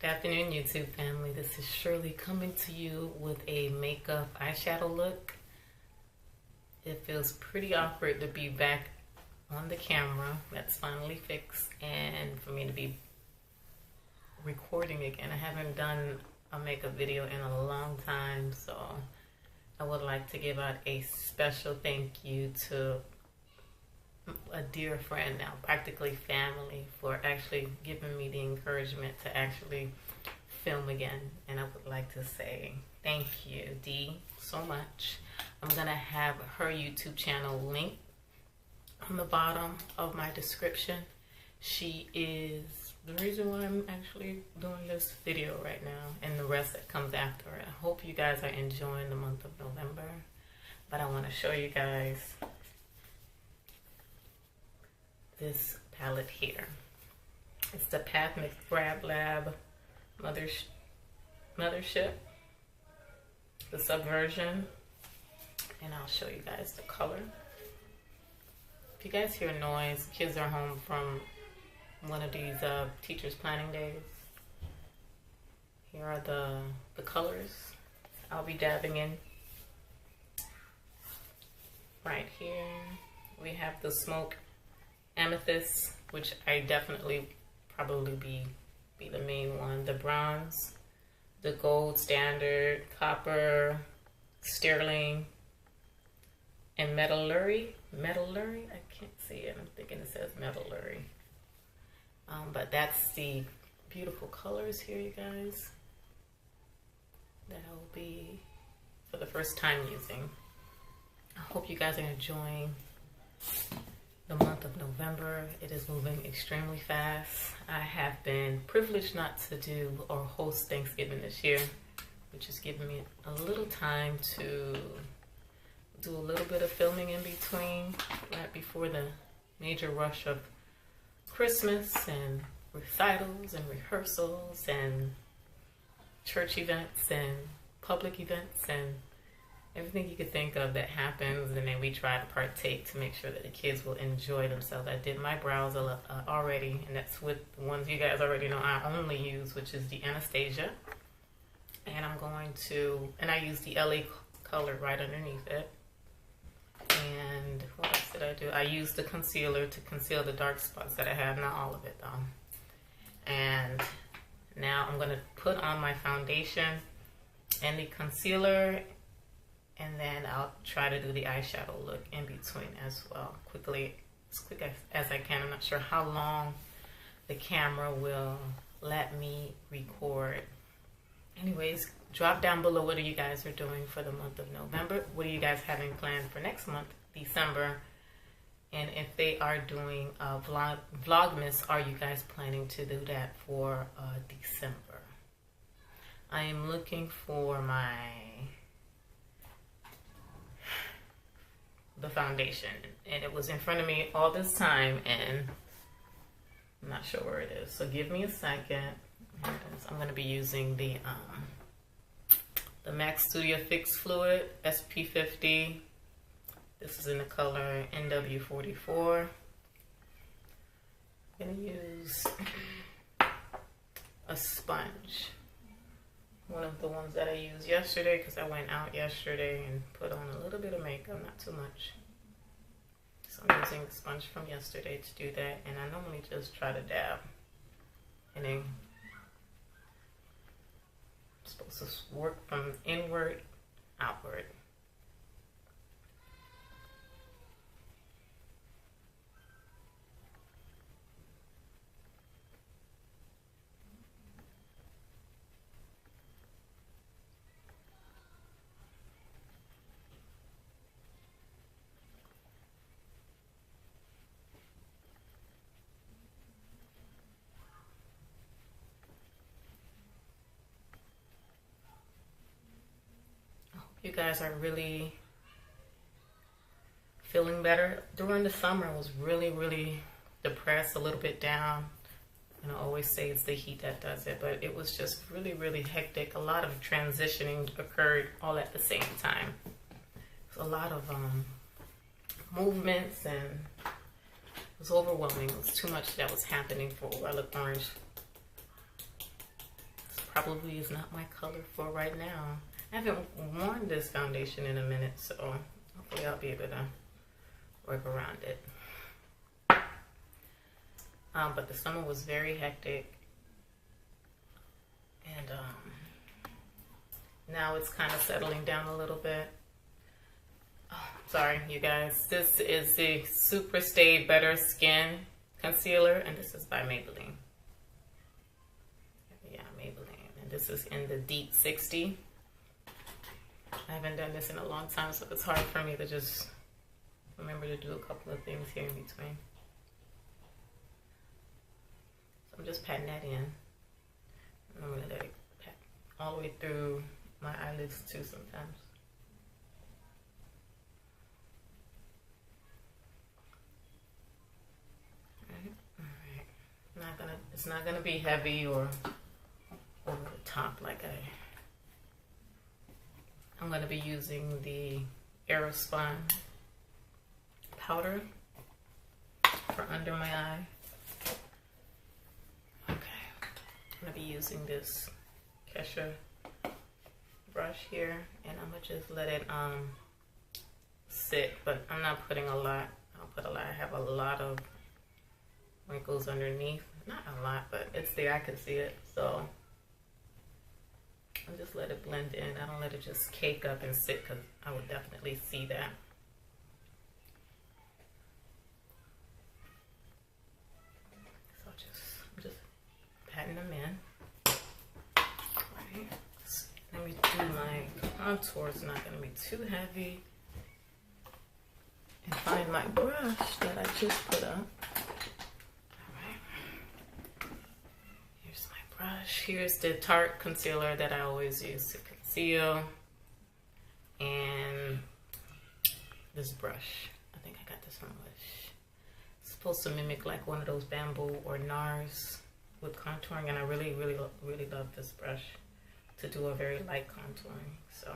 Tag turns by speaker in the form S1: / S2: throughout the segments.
S1: Good afternoon, YouTube family. This is Shirley coming to you with a makeup eyeshadow look. It feels pretty awkward to be back on the camera. That's finally fixed, and for me to be recording again. I haven't done a makeup video in a long time, so I would like to give out a special thank you to a dear friend, now practically family, for actually giving me the encouragement to actually film again. And I would like to say thank you, Dee, so much. I'm gonna have her YouTube channel link on the bottom of my description. She is the reason why I'm actually doing this video right now, and the rest that comes after it. I hope you guys are enjoying the month of November, but I want to show you guys this palette here. It's the Path McGrab Lab Mothership, the Subversion, and I'll show you guys the color. If you guys hear noise, kids are home from one of these teachers planning days. Here are the colors I'll be dabbing in. Right here we have the Smoke Amethyst, which I definitely probably be the main one. The Bronze, the Gold Standard, Copper, Sterling, and Metallurgy. I can't see it. I'm thinking it says Metallurgy. But that's the beautiful colors here, you guys, that I'll be for the first time using. I hope you guys are enjoying the month of November. It is moving extremely fast. I have been privileged not to do or host Thanksgiving this year, which is giving me a little time to do a little bit of filming in between, right before the major rush of Christmas and recitals and rehearsals and church events and public events and everything you could think of that happens, and then we try to partake to make sure that the kids will enjoy themselves. I did my brows already, and that's with the ones you guys already know I only use, which is the Anastasia. And I'm going to, and I use the LA color right underneath it. And what else did I do? I used the concealer to conceal the dark spots that I have, not all of it though. And now I'm going to put on my foundation and the concealer, and then I'll try to do the eyeshadow look in between as well, quickly, as quick as I can. I'm not sure how long the camera will let me record. Anyways, drop down below what you guys are doing for the month of November. What are you guys having planned for next month, December? And if they are doing a Vlogmas, are you guys planning to do that for December? I am looking for the foundation, and it was in front of me all this time, and I'm not sure where it is. So give me a second. I'm going to be using the MAC Studio Fix Fluid SP50. This is in the color NW44. I'm going to use a sponge, one of the ones that I used yesterday, because I went out yesterday and put on a little bit of makeup, not too much. So I'm using the sponge from yesterday to do that, and I normally just try to dab, and then supposed to work from inward outward. You guys are really feeling better. During the summer, I was really depressed, a little bit down. And I always say it's the heat that does it, but it was just really hectic. A lot of transitioning occurred all at the same time. A lot of movements, and it was overwhelming. It was too much that was happening for, I look orange. probably is not my color for right now. I haven't worn this foundation in a minute, so hopefully I'll be able to work around it. But the summer was very hectic, and now it's kind of settling down a little bit. Oh, sorry, you guys. This is the Super Stay Better Skin Concealer, and this is by Maybelline. Yeah, Maybelline, and this is in the Deep 60. I haven't done this in a long time, so it's hard for me to just remember to do a couple of things here in between. So I'm just patting that in. And I'm going to let it pat all the way through my eyelids too sometimes. Alright. It's not gonna be heavy or over the top like I'm going to be using the Aerospun powder for under my eye. Okay, I'm going to be using this Kesha brush here, and I'm going to just let it sit, but I'm not putting a lot. I'll put a lot. I have a lot of wrinkles underneath. Not a lot, but it's there. I can see it, so I'll just let it blend in. I don't let it just cake up and sit, because I would definitely see that. So I'm just patting them in. Right. So let me do my contour. It's not going to be too heavy. And find my brush that I just put up. Brush. Here's the Tarte concealer that I always use to conceal, and this brush. I think I got this on Wish. It's supposed to mimic like one of those bamboo or NARS with contouring, and I really love this brush to do a very light contouring. So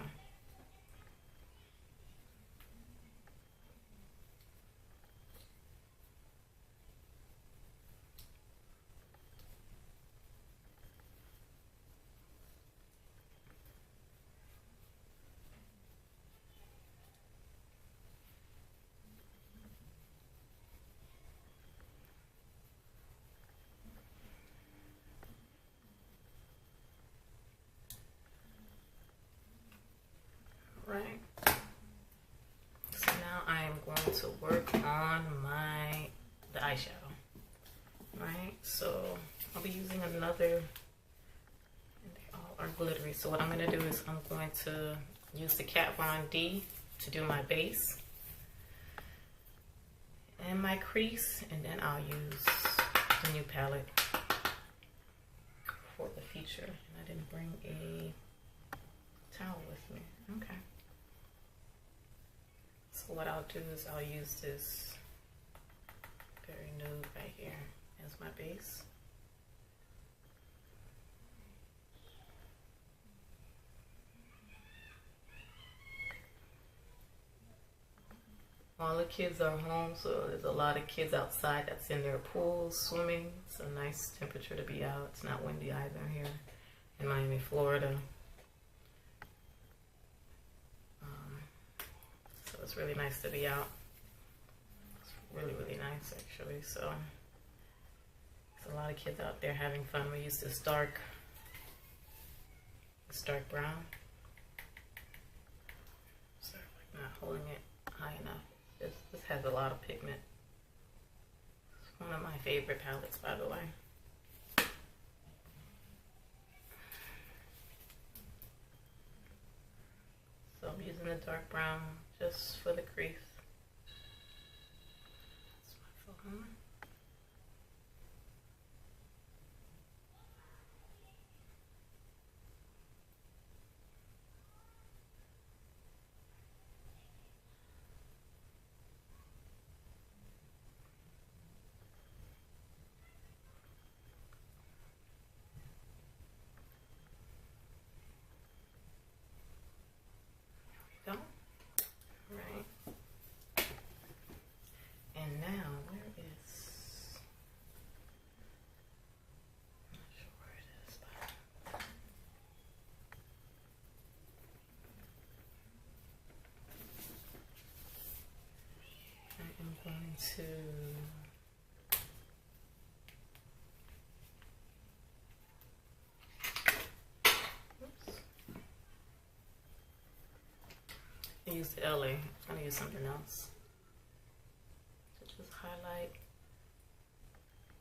S1: right. So now I am going to work on the eyeshadow. Right. So I'll be using another, and they all are glittery. So what I'm going to do is I'm going to use the Kat Von D to do my base and my crease, and then I'll use the new palette for the feature. And I didn't bring a towel with me. Okay. So what I'll do is I'll use this very nude right here as my base. All the kids are home, so there's a lot of kids outside that's in their pools swimming. It's a nice temperature to be out. It's not windy either here in Miami, Florida. So it's really nice to be out. It's really nice actually. So there's a lot of kids out there having fun. We use this dark brown. Sorry, I'm not holding it high enough. This has a lot of pigment. It's one of my favorite palettes, by the way. So I'm using the dark brown just for the crease. That's my phone. There we go. All right. to I used LA. I'm going to use something else to just highlight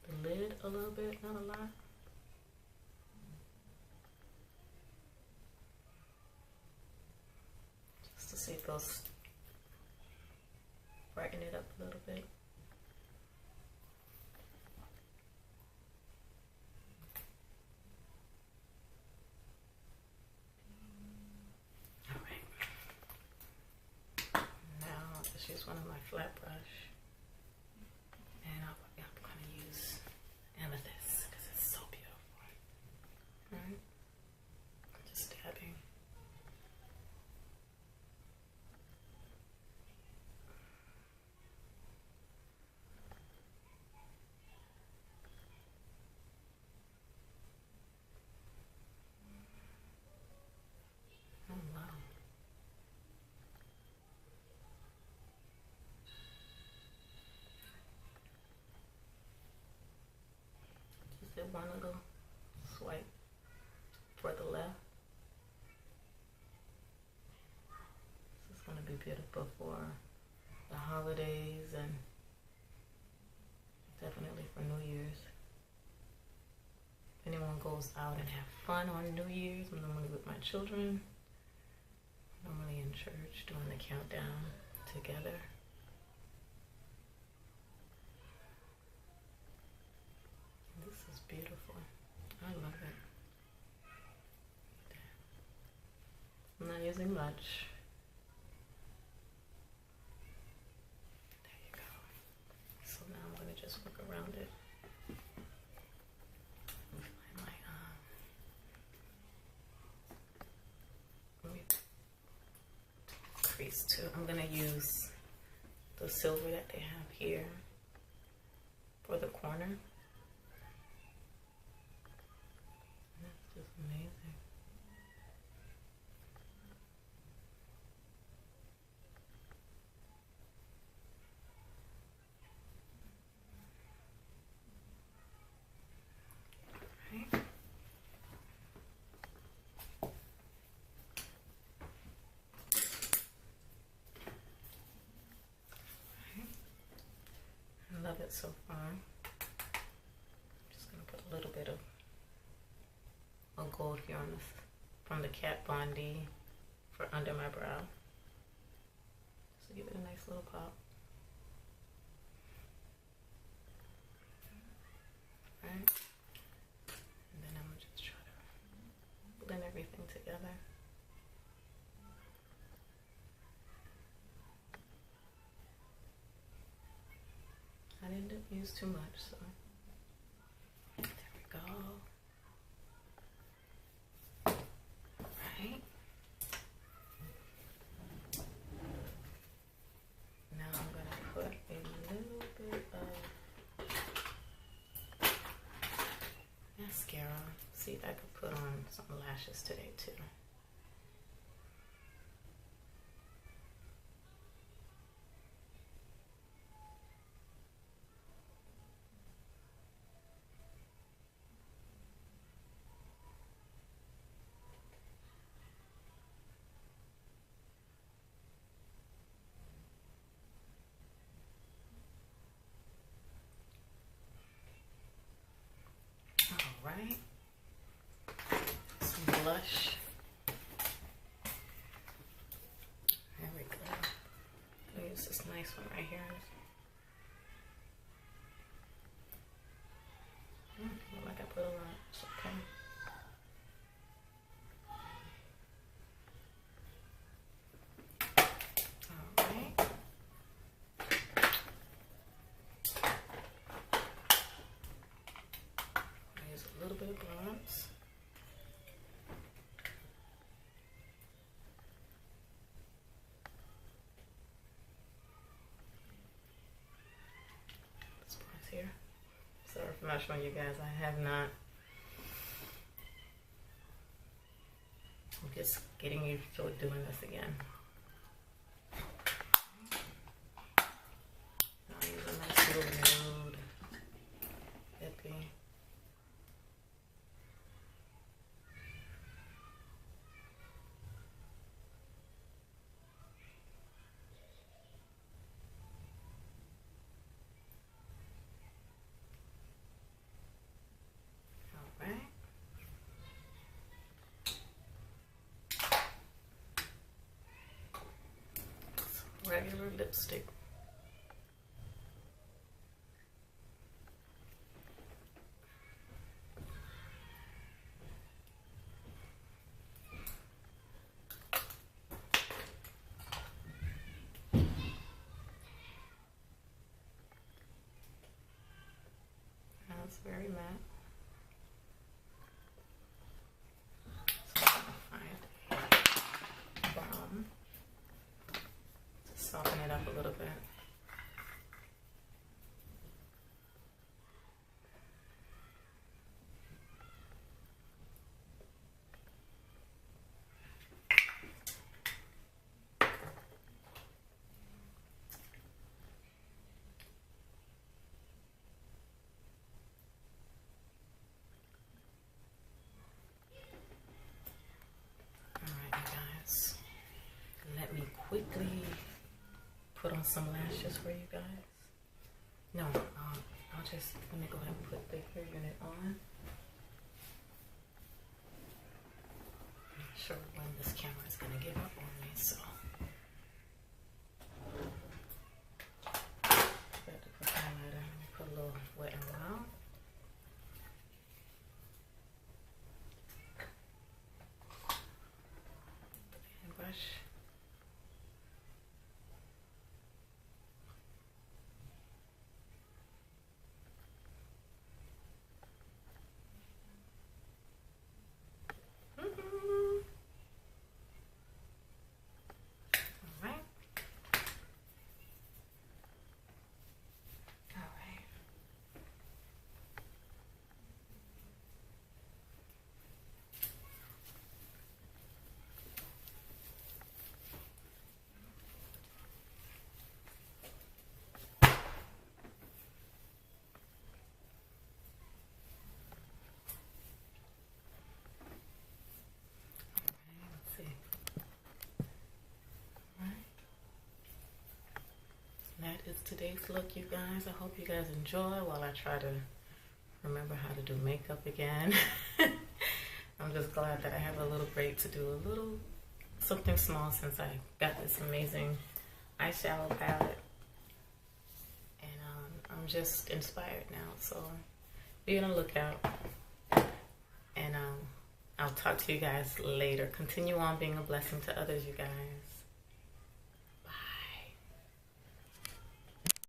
S1: the lid a little bit, not a lot. Just to see if those brighten it up a little bit. Use one of my flat brush, and I'm going to use amethyst because it's so beautiful. All right, just dabbing. Oh wow. One little swipe for the left. This is going to be beautiful for the holidays and definitely for New Year's. If anyone goes out and have fun on New Year's, I'm normally with my children, normally in church doing the countdown together. Beautiful. I love it. I'm not using much. There you go. So now I'm going to just work around it. Find my let me crease too. I'm going to use the silver that they have here for the corner. Just amazing. Right. I love it so far. I'm just going to put a little bit of gold here on this from the Kat Von D for under my brow, just to give it a nice little pop. Right, and then I'm gonna just try to blend everything together. I didn't use too much, so there we go. Now I'm going to put a little bit of mascara. See if I could put on some lashes today too. Right, some blush. There we go. I'll use this nice one right here. Look like I put a lot. It's okay. All right. A little bit of bronze. This bronze here. Sorry for not showing you guys. I have not. I'm just getting used to doing this again. I'll use regular lipstick. That's very matte. So I'm gonna find a balm to soften it up a little bit. Quickly put on some lashes for you guys. No, I'll just, let me go ahead and put the hair unit on. I'm not sure when this camera is going to give up on me, so. Got to put highlighter. Let me put a little Wet n Wild. And brush. That is today's look, you guys. I hope you guys enjoy while I try to remember how to do makeup again. I'm just glad that I have a little break to do a little something small since I got this amazing eyeshadow palette. And I'm just inspired now, so be on the lookout. And I'll talk to you guys later. Continue on being a blessing to others, you guys.